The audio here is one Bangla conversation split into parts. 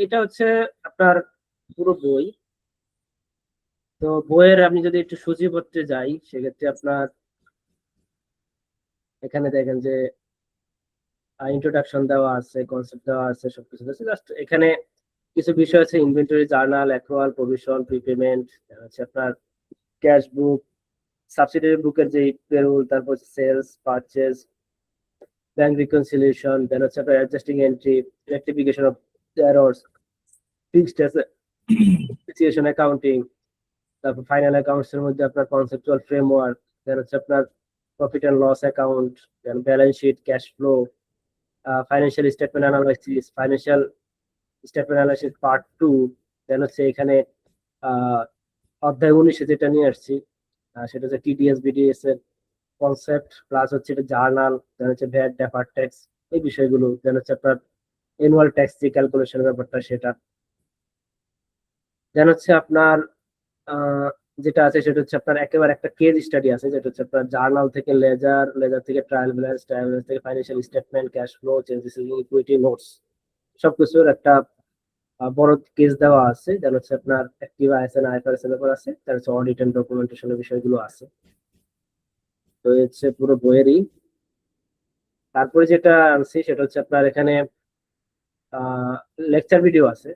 এটা হচ্ছে আপনার পুরো বই। তো বইয়ের আমি যদি একটু সূচিপত্রে যাই সেক্ষেত্রে আপনার এখানে দেখেন যে ইন্ট্রোডাকশন দেওয়া আছে, কনসেপ্ট দেওয়া আছে, সবকিছু আছে। জাস্ট এখানে কিছু বিষয় আছে, inventory, journal, accrual, provision, prepayment, হচ্ছে আপনার ক্যাশ বুক, সাবসিডিয়ারি বুকের যে পেরোল, তারপর sales, purchase, bank reconciliation, then হচ্ছে আপনার adjusting entry, rectification of errors, fixed association accounting, তারপর ফাইনাল অ্যাকাউন্টস এর মধ্যে আপনার কনসেপচুয়াল ফ্রেমওয়ার্ক, দেন হচ্ছে আপনার profit and loss account, then balance sheet, cash flow, financial statement analysis, financial statement analysis part 2। Then হচ্ছে এখানে আহ অধ্যায় 19 যেটা নিয়ে আসছি সেটা হচ্ছে টিডিএস বিডিএস এর কনসেপ্ট, প্লাস হচ্ছে এটা জার্নাল, দেন হচ্ছে ভ্যাট, ডেফার্ড ট্যাক্স, এই বিষয়গুলো, দেন হচ্ছে আপনার অ্যানুয়াল ট্যাক্স যে ক্যালকুলেশনের ব্যাপারটা সেটা, দেন হচ্ছে আপনার আহ, যেটা আছে সেটা হচ্ছে আপনার একেবারে একটা কেস স্টাডি আছে, যেটা হচ্ছে আপনার জার্নাল থেকে লেজার, লেজার থেকে ট্রায়াল ব্যালেন্স, ট্রায়াল ব্যালেন্স থেকে financial statement, cash flow, changes in equity, notes, সবকিছুর একটা বড় কেস দেওয়া আছে। যেন হচ্ছে আপনার অ্যাক্টিভ আইএসএন আইএফআরএস এর ব্যাপার আছে, তার হচ্ছে অডিট এন্ড ডকুমেন্টেশনের বিষয়গুলো আছে। তো এই হচ্ছে পুরো বইয়েরই। তারপরে যেটা আনছি সেটা হচ্ছে আপনার এখানে লেকচার ভিডিও আছে,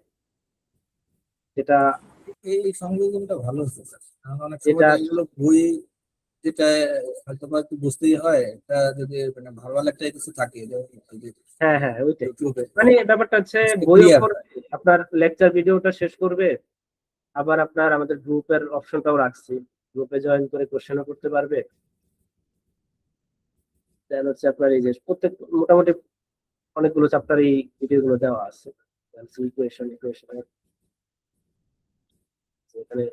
যেটা এই সংযোজনটা ভালো হচ্ছে স্যার। কারণ অনেক সময় যেটা দেখা গেল বই যেটা হয়তো বা একটু বুঝতেই হয়, এটা যদি মানে ভালো ভালো একটা কিছু থাকে হ্যাঁ হ্যাঁ ওইটাই, ইউটিউবে মানে ব্যাপারটা হচ্ছে বইও ক্লিয়ার। আপনার লেকচার ভিডিওটা শেষ করবে, আবার আপনার আমাদের গ্রুপের অপশনটাও রাখছি, গ্রুপে জয়েন করে কোশ্চেনও করতে পারবে। দেন হচ্ছে আপনার এই যে প্রত্যেক মোটামুটি অনেকগুলো চ্যাপ্টার এই ভিডিও গুলো দেওয়া আছে। ইকুয়েশন ইকুয়েশন এখানে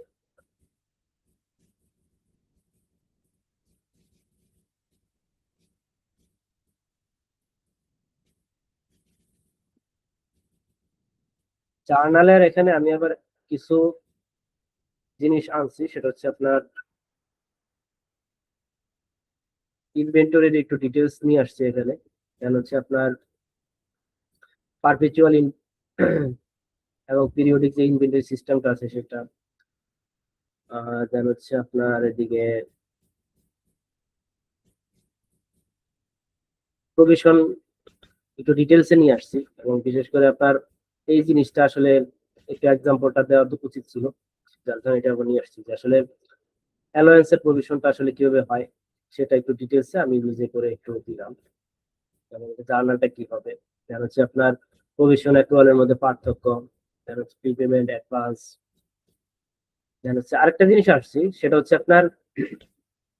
জার্নালের এখানে আমি আবার কিছু জিনিস আনছি, সেটা হচ্ছে আপনার ইনভেন্টরির একটু ডিটেলস নিয়ে আসছে এখানে। দেন হচ্ছে আপনার পারপেচুয়াল এবং পিরিয়ডিক যে ইনভেন্টরি সিস্টেমটা আছে সেটা, দেন হচ্ছে আপনার এদিকে প্রভিশন একটু ডিটেলসে নিয়ে আসছি, এবং বিশেষ করে আপনার এই জিনিসটা আসলে একটু এক্সাম্পলটা দেওয়া উচিত ছিল, যার জন্য এটা আবার নিয়ে আসছি যে আসলে অ্যালোয়েন্স এর প্রভিশনটা আসলে কিভাবে হয় সেটা একটু ডিটেলসে আমি নিজে করে একটু দিলাম, এবং জার্নালটা কি হবে, দেন হচ্ছে আপনার প্রভিশন অ্যাক্রুয়ালের মধ্যে পার্থক্য, দেন হচ্ছে প্রিপেমেন্ট, অ্যাডভান্স, দেন হচ্ছে আরেকটা জিনিস আসছি সেটা হচ্ছে আপনার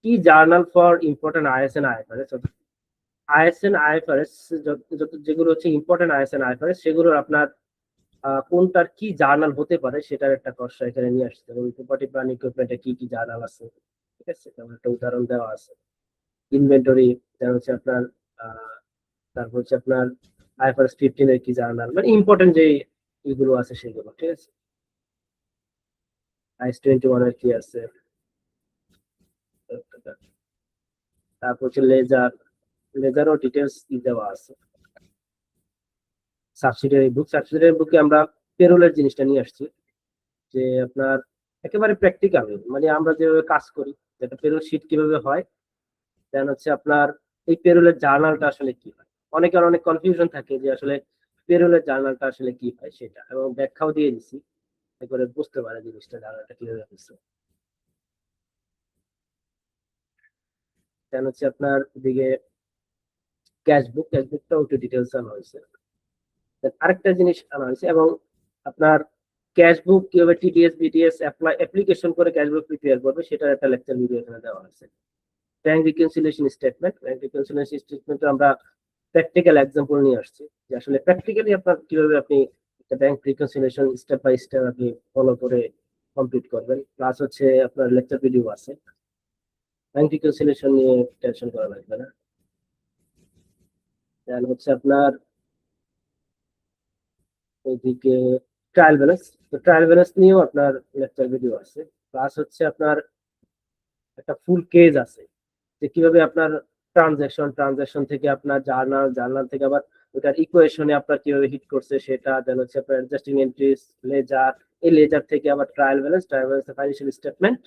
কি journal for important ISN IFRS. ISN IFRS যেগুলো হচ্ছে ইম্পর্টেন্ট আইএসএন আইএফআরএস সেগুলোর আপনার কোনটার কি জার্নাল হতে পারে সেটার একটা খসড়া এখানে নিয়ে আসছে, এবং প্রপার্টি প্ল্যান ইকুইপমেন্টে কি কি জার্নাল আছে, ঠিক আছে, তেমন একটা উদাহরণ দেওয়া আছে। ইনভেন্টরি, দেন হচ্ছে আপনার আহ তারপর হচ্ছে আপনার আইএফআরএস 15 এর কি জার্নাল, মানে ইম্পর্টেন্ট যে এগুলো আছে সেগুলো, ঠিক আছে। আইএস 21 এর কি আছে, তারপর হচ্ছে লেজার, লেজারও ডিটেলস দেওয়া আছে। সাবসিডিয়ারি বুকে আমরা পেরোলের জিনিসটা নিয়ে আসছি, যে আপনার একেবারে প্র্যাকটিক্যাল, মানে আমরা যেভাবে কাজ করি, যেটা পেরোল শিট কিভাবে হয়, দেন হচ্ছে আপনার এই পেরোলের জার্নালটা আসলে কি হয়। অনেকের অনেক কনফিউশন থাকে যে আসলে পেরোলের জার্নালটা আসলে কি হয় সেটা, এবং ব্যাখ্যাও দিয়ে দিচ্ছি করে বুঝতে পারে জিনিসটা, জার্নালটা কিভাবে হচ্ছে। দেন হচ্ছে আপনার দিকে ক্যাশবুকটাও একটু ডিটেলস আনা হয়েছে। Then আরেকটা জিনিস আনা হয়েছে, এবং আপনার ক্যাশবুক কিভাবে টিডিএস বিটিএস অ্যাপ্লিকেশন করে ক্যাশবুক প্রিপেয়ার করবে সেটার একটা লেকচার ভিডিও এখানে দেওয়া হয়েছে। ব্যাংক রিকনসিলিয়েশন স্টেটমেন্ট আমরা প্র্যাকটিক্যাল এক্সাম্পল নিয়ে আসছি, যে আসলে প্র্যাকটিক্যালি আপনার কিভাবে আপনি একটা bank reconciliation step by step আপনি ফলো করে কমপ্লিট করবেন। প্লাস হচ্ছে আপনার লেকচার ভিডিও আছে, ব্যাংক রিকনসিলিয়েশন নিয়ে টেনশন করা লাগবে না। দেন হচ্ছে আপনার ওইদিকে ট্রায়াল ব্যালেন্স, তো ট্রায়াল ব্যালেন্স নিয়েও আপনার লেকচার ভিডিও আছে। প্লাস হচ্ছে আপনার একটা ফুল কেজ আছে, যে কিভাবে আপনার ট্রানজাকশন থেকে আপনার জার্নাল থেকে আবার ওটার ইকুয়েশনে আপনার কিভাবে হিট করছে সেটা, দেন হচ্ছে আপনার অ্যাডজাস্টিং এন্ট্রিজ, লেজার, এই লেজার থেকে আবার ট্রায়াল ব্যালেন্স ফাইন্যান্সিয়াল স্টেটমেন্ট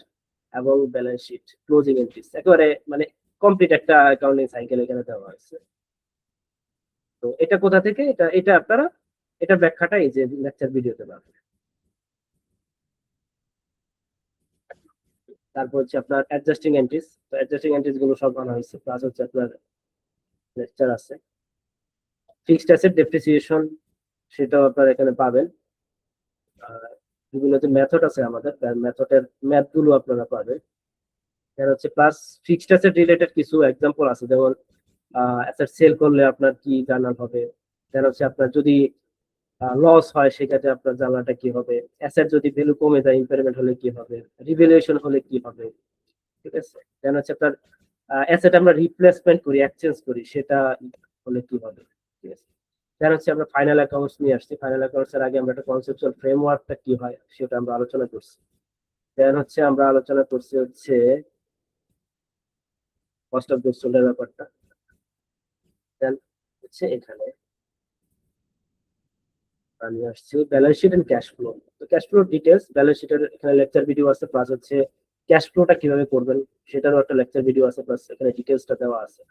এবং ব্যালেন্স শিট, ক্লোজিং এন্ট্রিজ, একেবারে মানে কমপ্লিট একটা অ্যাকাউন্টিং সাইকেল এখানে দেওয়া হয়েছে। তো এটা কোথা থেকে, এটা আপনারা এটা ব্যাখ্যাটা এই যে লেকচার ভিডিওতে পাবেন। তারপর হচ্ছে আপনার অ্যাডজাস্টিং এন্ট্রিজ, তো অ্যাডজাস্টিং এন্ট্রিজ গুলো সব আনা হয়েছে, প্লাস হচ্ছে আপনার লেকচার আছে। ফিক্সড অ্যাসেট ডেপ্রিসিয়েশন, সেটাও আপনারা এখানে পাবেন। বিভিন্ন যে মেথড আছে আমাদের, মেথডের ম্যাথ গুলো আপনারা পাবেন। এর হচ্ছে প্লাস ফিক্সড অ্যাসেট রিলেটেড কিছু এক্সাম্পল আছে, যেমন অ্যাসেট সেল করলে আপনার কি জার্নাল হবে, দেন হচ্ছে আপনার যদি লস হয় সেক্ষেত্রে আপনার জার্নালটা কি হবে, অ্যাসেট যদি ভ্যালু কমে যায়, ইম্পেয়ারমেন্ট হলে কি হবে, রিভ্যালুয়েশন হলে কি হবে, ঠিক আছে। দেন হচ্ছে আপনার অ্যাসেট আমরা রিপ্লেসমেন্ট করি, এক্সচেঞ্জ করি, সেটা হলে কি হবে, ঠিক আছে। দেন হচ্ছে আমরা ফাইনাল অ্যাকাউন্টস নিয়ে আসছি। ফাইনাল অ্যাকাউন্টস এর আগে আমরা একটা কনসেপচুয়াল ফ্রেমওয়ার্কটা কি হয় সেটা আমরা আলোচনা করছি। দেন হচ্ছে আমরা আলোচনা করছি হচ্ছে কস্ট অফ গুডস সোল্ড এর ব্যাপারটা। দেন হচ্ছে এখানে আমি আসছি balance sheet and cash flow. তো ক্যাশ ফ্লো ডিটেলস, ব্যালেন্স শিটের এখানে লেকচার ভিডিও আছে, প্লাস হচ্ছে ক্যাশ ফ্লোটা কিভাবে করবেন সেটারও একটা লেকচার ভিডিও আছে, প্লাস এখানে ডিটেলসটা দেওয়া আছে,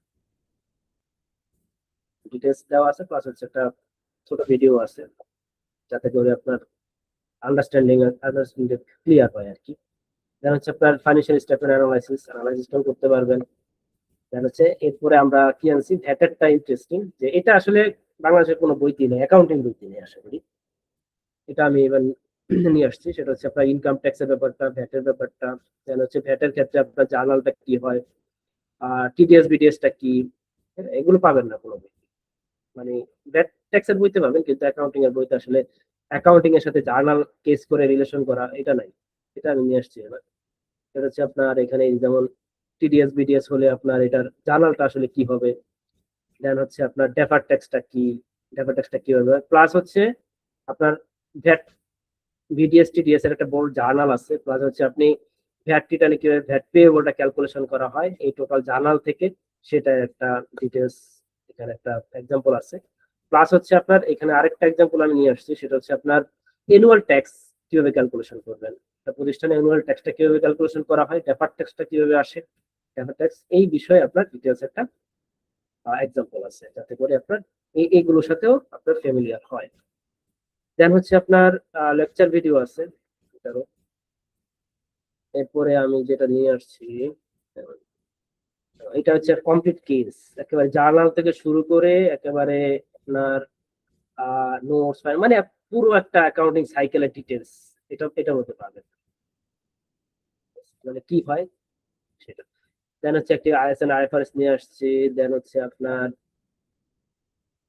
প্লাস হচ্ছে একটা ছোট ভিডিও আছে, যাতে করে আপনার আন্ডারস্ট্যান্ডিং ক্লিয়ার হয় আর কি। দেন হচ্ছে আপনার ফাইন্যান্সিয়াল স্টেটমেন্ট অ্যানালাইসিসটাও করতে পারবেন। দেন হচ্ছে এরপরে আমরা কি আনছি, ভ্যাটেরটা ইন্টারেস্টিং, যে এটা আসলে বাংলাদেশের কোনো বইতে নেই, অ্যাকাউন্টিং বইতে নেই আশা করি, এটা আমি এবার নিয়ে আসছি। সেটা হচ্ছে আপনার ইনকাম ট্যাক্সের ব্যাপারটা, ভ্যাটের ব্যাপারটা, দেন হচ্ছে ভ্যাটের ক্ষেত্রে আপনার জার্নালটা কি হয়, টিডিএস বিডিএসটা কি, এগুলো পাবেন না কোনো বই, মানে ভ্যাট ট্যাক্সের বইতে পাবেন, কিন্তু অ্যাকাউন্টিং এর বইতে আসলে অ্যাকাউন্টিং এর সাথে জার্নাল কেস করে রিলেশন করা এটা নাই, এটা আমি নিয়ে আসছি এবার। এটা হচ্ছে আপনার এখানে যেমন টিডিএস বিডিএস হলে আপনার এটার জার্নালটা আসলে কি হবে, দেন হচ্ছে আপনার ডেফার ট্যাক্সটা কি হবে, প্লাস হচ্ছে আপনার ভ্যাট ভিডিএস টিডিএস এর একটা বড় জার্নাল আছে, প্লাস হচ্ছে আপনি ভ্যাট রিটার্নে কিভাবে ভ্যাট পেয়েবলটা ক্যালকুলেশন করা হয় এই টোটাল জার্নাল থেকে, সেটা একটা ডিটেলস এখানে একটা এক্সাম্পল আছে। প্লাস হচ্ছে আপনার এখানে আরেকটা এক্সাম্পল আমি নিয়ে আসছি, সেটা হচ্ছে আপনার অ্যানুয়াল ট্যাক্স কিভাবে ক্যালকুলেশন করবেন, একটা প্রতিষ্ঠানে অ্যানুয়াল ট্যাক্সটা কিভাবে ক্যালকুলেশন করা হয়, ডেফার ট্যাক্সটা কিভাবে আসে, ডেফার ট্যাক্স, এই বিষয়ে আপনার ডিটেলস একটা এক্সাম্পল আছে, যাতে করে আপনার এইগুলোর সাথেও আপনার ফ্যামিলিয়ার হয়। দেন হচ্ছে আপনার লেকচার ভিডিও আছে এটারও। এরপরে আমি যেটা নিয়ে আসছি এটা হচ্ছে কমপ্লিট কেস, একেবারে জার্নাল থেকে শুরু করে একেবারে আপনার নোটস, মানে পুরো একটা অ্যাকাউন্টিং সাইকেলের ডিটেলস এটা হতে পারবে, মানে কি হয় সেটা। দেন হচ্ছে একটি আইএসএন আইএফআরএস নিয়ে আসছি। দেন হচ্ছে আপনার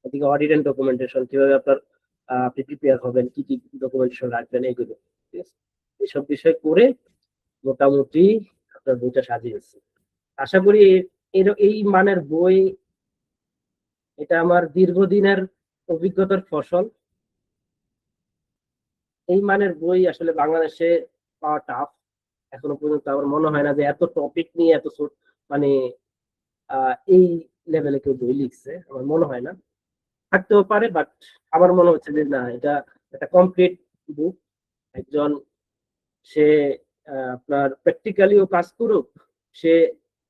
এদিকে অডিট এন্ড ডকুমেন্টেশন, কিভাবে আপনার আপনি প্রিপেয়ার হবেন, কি কি ডকুমেন্টেশন রাখবেন, এইগুলো, ঠিক আছে। এইসব বিষয় করে মোটামুটি আপনার বইটা সাজিয়েছি। আশা করি এই মানের বই, এটা আমার দীর্ঘদিনের অভিজ্ঞতার ফসল। এই মানের বই আসলে বাংলাদেশে পাওয়া টাফ। এখনো পর্যন্ত আমার মনে হয় না যে এত টপিক নিয়ে এত মানে এই লেভেলে কেউ বই লিখছে, আমার মনে হয় না, থাকতেও পারে, বাট আমার মনে হচ্ছে যে না, এটা একটা কমপ্লিট বুক। একজন সে আপনার প্র্যাকটিক্যালিও কাজ করুক, সে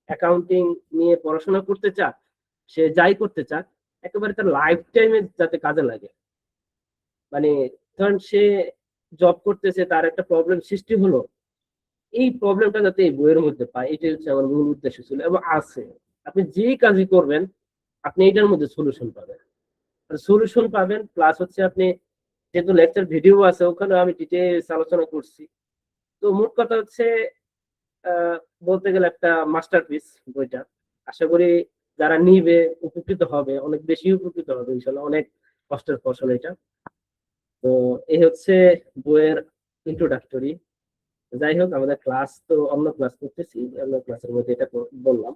অ্যাকাউন্টিং নিয়ে পড়াশোনা করতে চাক, সে যাই করতে চাক, একেবারে তার লাইফ টাইমে যাতে কাজে লাগে। মানে ধরেন সে জব করতেছে, তার একটা প্রবলেম সৃষ্টি হলো, এই প্রবলেমটা যাতে এই বইয়ের মধ্যে পায়, এটাই হচ্ছে আমার মূল উদ্দেশ্য ছিল, এবং আছে। আপনি যে কাজই করবেন আপনি এটার মধ্যে সলিউশন পাবেন, প্লাস হচ্ছে আপনি যেহেতু লেকচার ভিডিও আছে ওখানে আমি ডিটেলস আলোচনা করছি। তো মোট কথা হচ্ছে বলতে গেলে একটা মাস্টারপিস বইটা। আশা করি যারা নিবে উপকৃত হবে, অনেক বেশি উপকৃত হবে ইনশাল্লাহ, অনেক কষ্টের ফসল এটা। তো এই হচ্ছে বইয়ের ইন্ট্রোডাক্টরি। যাই হোক, আমাদের ক্লাস তো অন্য ক্লাস করতেছি, অন্য ক্লাসের মধ্যে এটা বললাম।